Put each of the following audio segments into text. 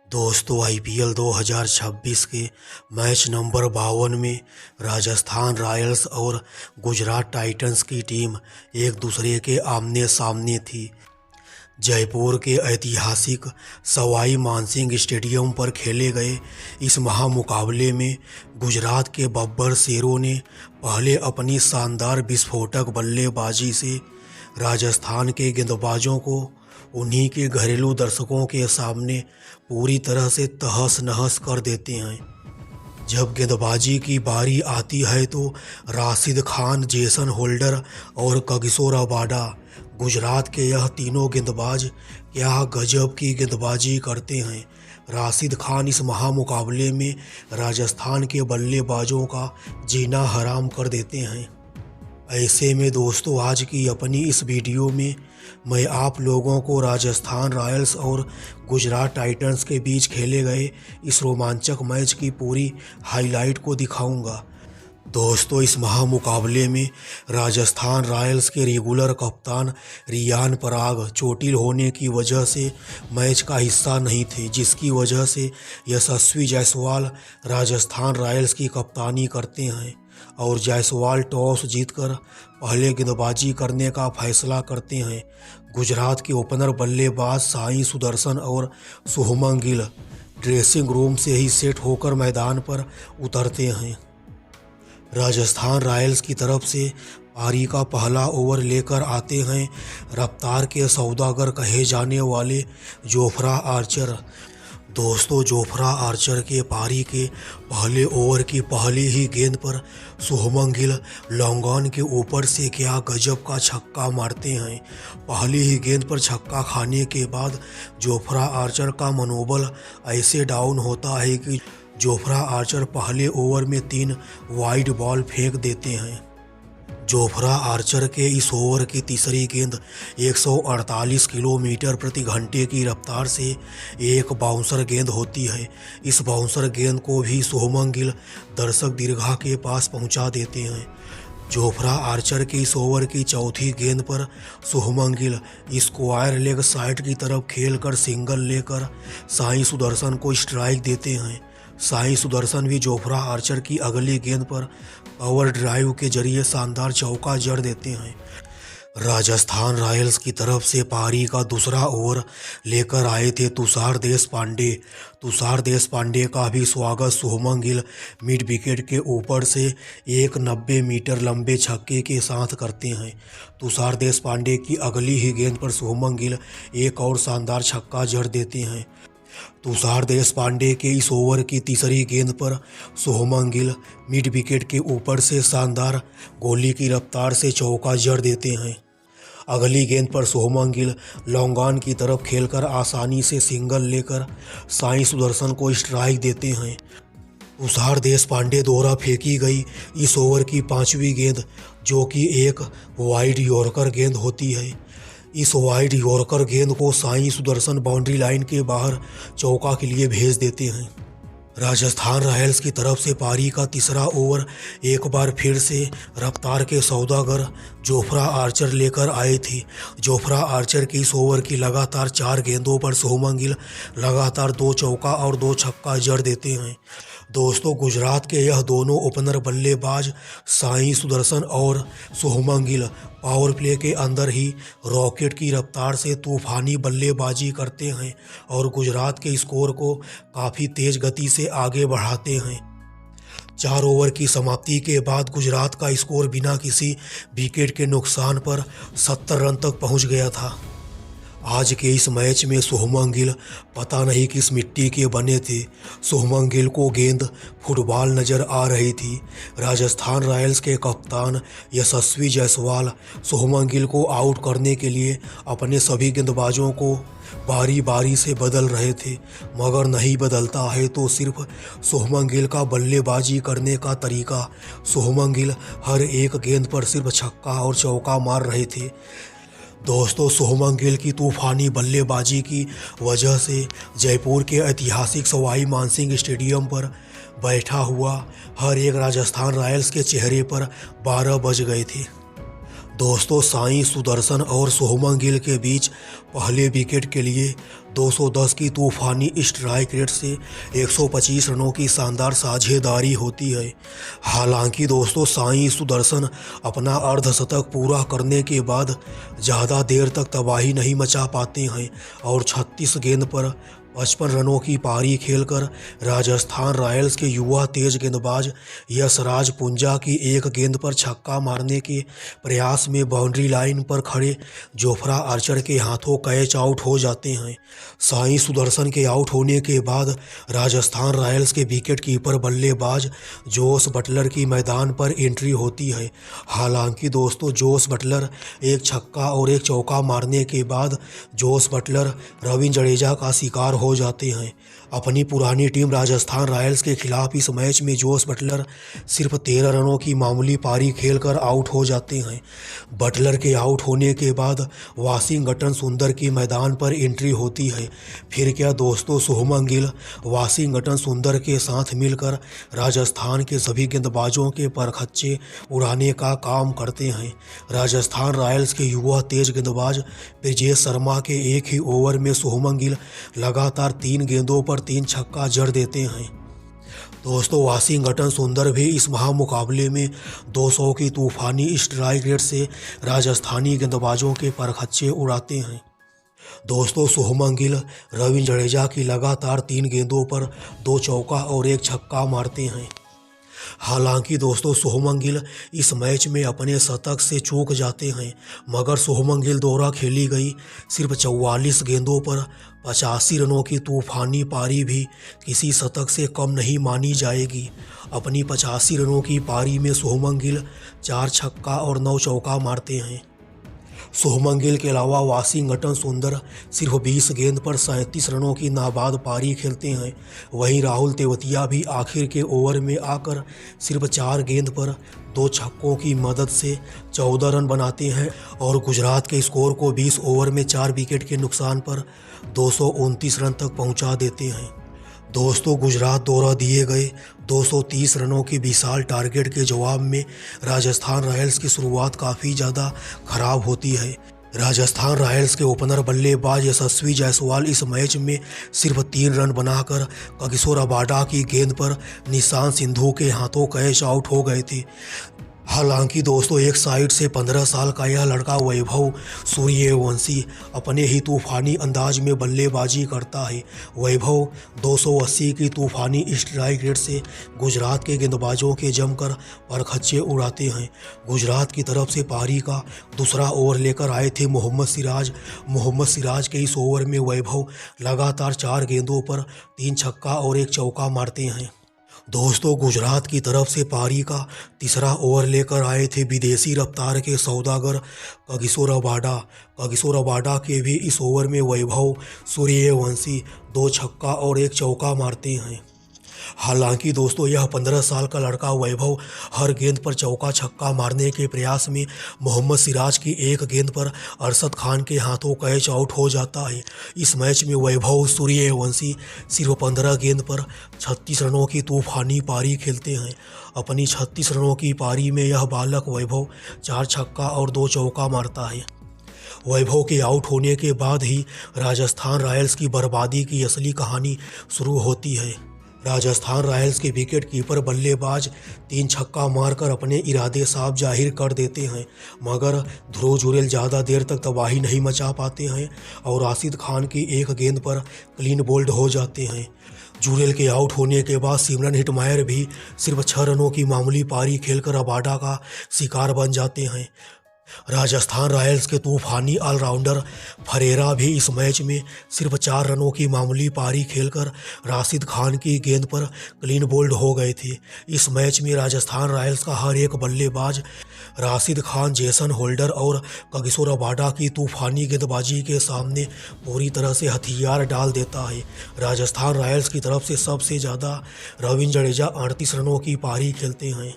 दोस्तों आईपीएल 2026 के match number 52 में राजस्थान रॉयल्स और गुजरात टाइटंस की टीम एक दूसरे के आमने सामने थी। जयपुर के ऐतिहासिक सवाई मानसिंह स्टेडियम पर खेले गए इस महामुकाबले में गुजरात के बब्बर शेरों ने पहले अपनी शानदार विस्फोटक बल्लेबाजी से राजस्थान के गेंदबाजों को उन्हीं के घरेलू दर्शकों के सामने पूरी तरह से तहस नहस कर देते हैं। जब गेंदबाजी की बारी आती है तो राशिद खान, जेसन होल्डर और कगिसो रबाडा, गुजरात के यह तीनों गेंदबाज क्या गजब की गेंदबाजी करते हैं। राशिद खान इस महामुकाबले में राजस्थान के बल्लेबाजों का जीना हराम कर देते हैं। ऐसे में दोस्तों आज की अपनी इस वीडियो में मैं आप लोगों को राजस्थान रॉयल्स और गुजरात टाइटंस के बीच खेले गए इस रोमांचक मैच की पूरी हाईलाइट को दिखाऊंगा। दोस्तों इस महामुकाबले में राजस्थान रॉयल्स के रेगुलर कप्तान रियान पराग चोटिल होने की वजह से मैच का हिस्सा नहीं थे, जिसकी वजह से यशस्वी जायसवाल राजस्थान रॉयल्स की कप्तानी करते हैं और जायसवाल टॉस जीतकर पहले गेंदबाजी करने का फैसला करते हैं। गुजरात के ओपनर बल्लेबाज साई सुदर्शन और शुभमन गिल ड्रेसिंग रूम से ही सेट होकर मैदान पर उतरते हैं। राजस्थान रॉयल्स की तरफ से पारी का पहला ओवर लेकर आते हैं रफ्तार के सौदागर कहे जाने वाले जोफ्रा आर्चर। दोस्तों जोफ्रा आर्चर के पारी के पहले ओवर की पहली ही गेंद पर शुभमन गिल लॉन्ग ऑन के ऊपर से क्या गजब का छक्का मारते हैं। पहली ही गेंद पर छक्का खाने के बाद जोफ्रा आर्चर का मनोबल ऐसे डाउन होता है कि जोफ्रा आर्चर पहले ओवर में 3 वाइड बॉल फेंक देते हैं। जोफ्रा आर्चर के इस ओवर की तीसरी गेंद 148 किलोमीटर प्रति घंटे की रफ्तार से एक बाउंसर गेंद होती है। इस बाउंसर गेंद को भी शुभमन गिल दर्शक दीर्घा के पास पहुंचा देते हैं। जोफ्रा आर्चर के इस ओवर की चौथी गेंद पर Shubman Gill square leg side की तरफ खेलकर सिंगल लेकर साई सुदर्शन को स्ट्राइक देते हैं। साई सुदर्शन भी जोफ्रा आर्चर की अगली गेंद पर कवर ड्राइव के जरिए शानदार चौका जड़ देते हैं। राजस्थान रॉयल्स की तरफ से पारी का दूसरा ओवर लेकर आए थे तुषार देशपांडे। तुषार देशपांडे का भी स्वागत शुभमन गिल मिड विकेट के ऊपर से एक 90 मीटर लंबे छक्के के साथ करते हैं। तुषार देशपांडे की अगली ही गेंद पर शुभमन गिल एक और शानदार छक्का जड़ देते हैं। तुषार देशपांडे के इस ओवर की तीसरी गेंद पर शुभमन गिल मिड विकेट के ऊपर से शानदार गोली की रफ्तार से चौका जड़ देते हैं। अगली गेंद पर शुभमन गिल लॉन्ग ऑन की तरफ खेलकर आसानी से सिंगल लेकर साई सुदर्शन को स्ट्राइक देते हैं। तुषार देशपांडे द्वारा फेंकी गई इस ओवर की 5वीं गेंद, जो कि एक वाइड यॉर्कर गेंद होती है, इस वाइड यॉर्कर गेंद को साई सुदर्शन बाउंड्री लाइन के बाहर चौका के लिए भेज देते हैं। राजस्थान रॉयल्स की तरफ से पारी का तीसरा ओवर एक बार फिर से रफ्तार के सौदागर जोफ्रा आर्चर लेकर आए थे। जोफ्रा आर्चर की इस ओवर की लगातार 4 गेंदों पर शुभमन गिल लगातार 2 चौका और 2 छक्का जड़ देते हैं। दोस्तों गुजरात के यह दोनों ओपनर बल्लेबाज साई सुदर्शन और शुभमन गिल पावर प्ले के अंदर ही रॉकेट की रफ्तार से तूफानी बल्लेबाजी करते हैं और गुजरात के स्कोर को काफ़ी तेज़ गति से आगे बढ़ाते हैं। 4 ओवर की समाप्ति के बाद गुजरात का स्कोर बिना किसी विकेट के नुकसान पर 70 रन तक पहुंच गया था। आज के इस मैच में शुभमन गिल पता नहीं किस मिट्टी के बने थे। शुभमन गिल को गेंद फुटबॉल नज़र आ रही थी। राजस्थान रॉयल्स के कप्तान यशस्वी जायसवाल शुभमन गिल को आउट करने के लिए अपने सभी गेंदबाजों को बारी बारी से बदल रहे थे, मगर नहीं बदलता है तो सिर्फ शुभमन गिल का बल्लेबाजी करने का तरीका। शुभमन गिल हर एक गेंद पर सिर्फ छक्का और चौका मार रहे थे। दोस्तों शुभमन गिल की तूफानी बल्लेबाजी की वजह से जयपुर के ऐतिहासिक सवाई मानसिंह स्टेडियम पर बैठा हुआ हर एक राजस्थान रॉयल्स के चेहरे पर 12 बज गए थे। दोस्तों साई सुदर्शन और शुभमन गिल के बीच पहले विकेट के लिए 210 की तूफानी स्ट्राइक रेट से 125 रनों की शानदार साझेदारी होती है। हालांकि दोस्तों साई सुदर्शन अपना अर्धशतक पूरा करने के बाद ज़्यादा देर तक तबाही नहीं मचा पाते हैं और 36 गेंद पर 55 रनों की पारी खेलकर राजस्थान रॉयल्स के युवा तेज गेंदबाज यशराज पुंजा की एक गेंद पर छक्का मारने के प्रयास में बाउंड्री लाइन पर खड़े जोफ्रा आर्चर के हाथों कैच आउट हो जाते हैं। साई सुदर्शन के आउट होने के बाद राजस्थान रॉयल्स के विकेट कीपर बल्लेबाज जोस बटलर की मैदान पर एंट्री होती है। हालांकि दोस्तों जोस बटलर एक छक्का और एक चौका मारने के बाद जोस बटलर रविंद्र जडेजा का शिकार हो जाते हैं। अपनी पुरानी टीम राजस्थान रॉयल्स के खिलाफ इस मैच में जोस बटलर सिर्फ 13 रनों की मामूली पारी खेलकर आउट हो जाते हैं। बटलर के आउट होने के बाद वाशिंगटन सुंदर की मैदान पर एंट्री होती है। फिर क्या दोस्तों शुभमन गिल वाशिंगटन सुंदर के साथ मिलकर राजस्थान के सभी गेंदबाजों के परखच्चे उड़ाने का काम करते हैं। राजस्थान रॉयल्स के युवा तेज गेंदबाज ब्रिजेश शर्मा के एक ही ओवर में शुभमन गिल लगातार 3 गेंदों पर 3 छक्का जड़ देते हैं। दोस्तों वाशिंगटन सुंदर भी इस महामुकाबले में 200 की तूफानी स्ट्राइक रेट से राजस्थानी गेंदबाजों के परखच्चे उड़ाते हैं। दोस्तों शुभमन गिल रविंद्र जडेजा की लगातार 3 गेंदों पर 2 चौका और 1 छक्का मारते हैं। हालांकि दोस्तों शुभमन गिल इस मैच में अपने शतक से चूक जाते हैं, मगर शुभमन गिल द्वारा खेली गई सिर्फ 44 गेंदों पर 85 रनों की तूफानी पारी भी किसी शतक से कम नहीं मानी जाएगी। अपनी 85 रनों की पारी में शुभमन गिल 4 छक्का और 9 चौका मारते हैं। शुभमन गिल के अलावा वाशिंगटन सुंदर सिर्फ 20 गेंद पर 37 रनों की नाबाद पारी खेलते हैं। वहीं राहुल तेवतिया भी आखिर के ओवर में आकर सिर्फ 4 गेंद पर 2 छक्कों की मदद से 14 रन बनाते हैं और गुजरात के स्कोर को 20 ओवर में 4 विकेट के नुकसान पर 229 रन तक पहुंचा देते हैं। दोस्तों गुजरात द्वारा दिए गए 230 रनों की विशाल टारगेट के जवाब में राजस्थान रॉयल्स की शुरुआत काफ़ी ज़्यादा खराब होती है। राजस्थान रॉयल्स के ओपनर बल्लेबाज यशस्वी जायसवाल इस मैच में सिर्फ 3 रन बनाकर कागिसो रबाडा की गेंद पर निशांत सिंधु के हाथों कैच आउट हो गए थे। हालांकि दोस्तों एक साइड से 15 साल का यह लड़का वैभव सूर्यवंशी अपने ही तूफानी अंदाज में बल्लेबाजी करता है। वैभव 280 की तूफानी स्ट्राइक रेट से गुजरात के गेंदबाजों के जमकर परखच्चे उड़ाते हैं। गुजरात की तरफ से पारी का दूसरा ओवर लेकर आए थे मोहम्मद सिराज के इस ओवर में वैभव लगातार 4 गेंदों पर 3 छक्का और 1 चौका मारते हैं। दोस्तों गुजरात की तरफ से पारी का तीसरा ओवर लेकर आए थे विदेशी रफ्तार के सौदागर कागिसो रबाडा के भी इस ओवर में वैभव सूर्यवंशी 2 छक्का और 1 चौका मारते हैं। हालांकि दोस्तों यह 15 साल का लड़का वैभव हर गेंद पर चौका छक्का मारने के प्रयास में मोहम्मद सिराज की एक गेंद पर अरशद खान के हाथों कैच आउट हो जाता है। इस मैच में वैभव सूर्यवंशी सिर्फ 15 गेंद पर 36 रनों की तूफानी पारी खेलते हैं। अपनी 36 रनों की पारी में यह बालक वैभव 4 छक्का और 2 चौका मारता है। वैभव के आउट होने के बाद ही राजस्थान रॉयल्स की बर्बादी की असली कहानी शुरू होती है। राजस्थान रॉयल्स के विकेट कीपर बल्लेबाज 3 छक्का मारकर अपने इरादे साफ जाहिर कर देते हैं, मगर ध्रुव जुरेल ज़्यादा देर तक तबाही नहीं मचा पाते हैं और राशिद खान की एक गेंद पर क्लीन बोल्ड हो जाते हैं। जुरेल के आउट होने के बाद सिमरन हिटमायर भी सिर्फ 6 रनों की मामूली पारी खेलकर रबाडा का शिकार बन जाते हैं। राजस्थान रॉयल्स के तूफानी ऑलराउंडर फरेरा भी इस मैच में सिर्फ 4 रनों की मामूली पारी खेलकर राशिद खान की गेंद पर क्लीन बोल्ड हो गए थे। इस मैच में राजस्थान रॉयल्स का हर एक बल्लेबाज राशिद खान, जेसन होल्डर और कागिसो रबाडा की तूफानी गेंदबाजी के सामने पूरी तरह से हथियार डाल देता है। राजस्थान रॉयल्स की तरफ से सबसे ज़्यादा रविंद्र जडेजा 38 रनों की पारी खेलते हैं।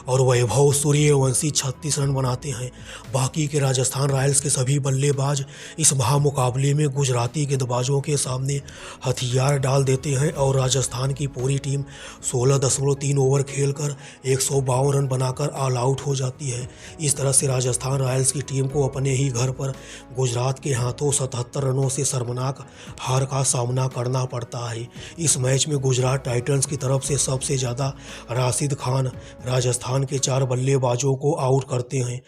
और वैभव सूर्यवंशी 36 रन बनाते हैं। बाकी के राजस्थान रॉयल्स के सभी बल्लेबाज इस महामुकाबले में गुजराती गेंदबाजों के सामने हथियार डाल देते हैं और राजस्थान की पूरी टीम 16.3 ओवर खेलकर 152 रन बनाकर ऑल आउट हो जाती है। इस तरह से राजस्थान रॉयल्स की टीम को अपने ही घर पर गुजरात के हाथों 77 रनों से शर्मनाक हार का सामना करना पड़ता है। इस मैच में गुजरात टाइटंस की तरफ से सबसे ज़्यादा राशिद खान राजस्थान के 4 बल्लेबाजों को आउट करते हैं।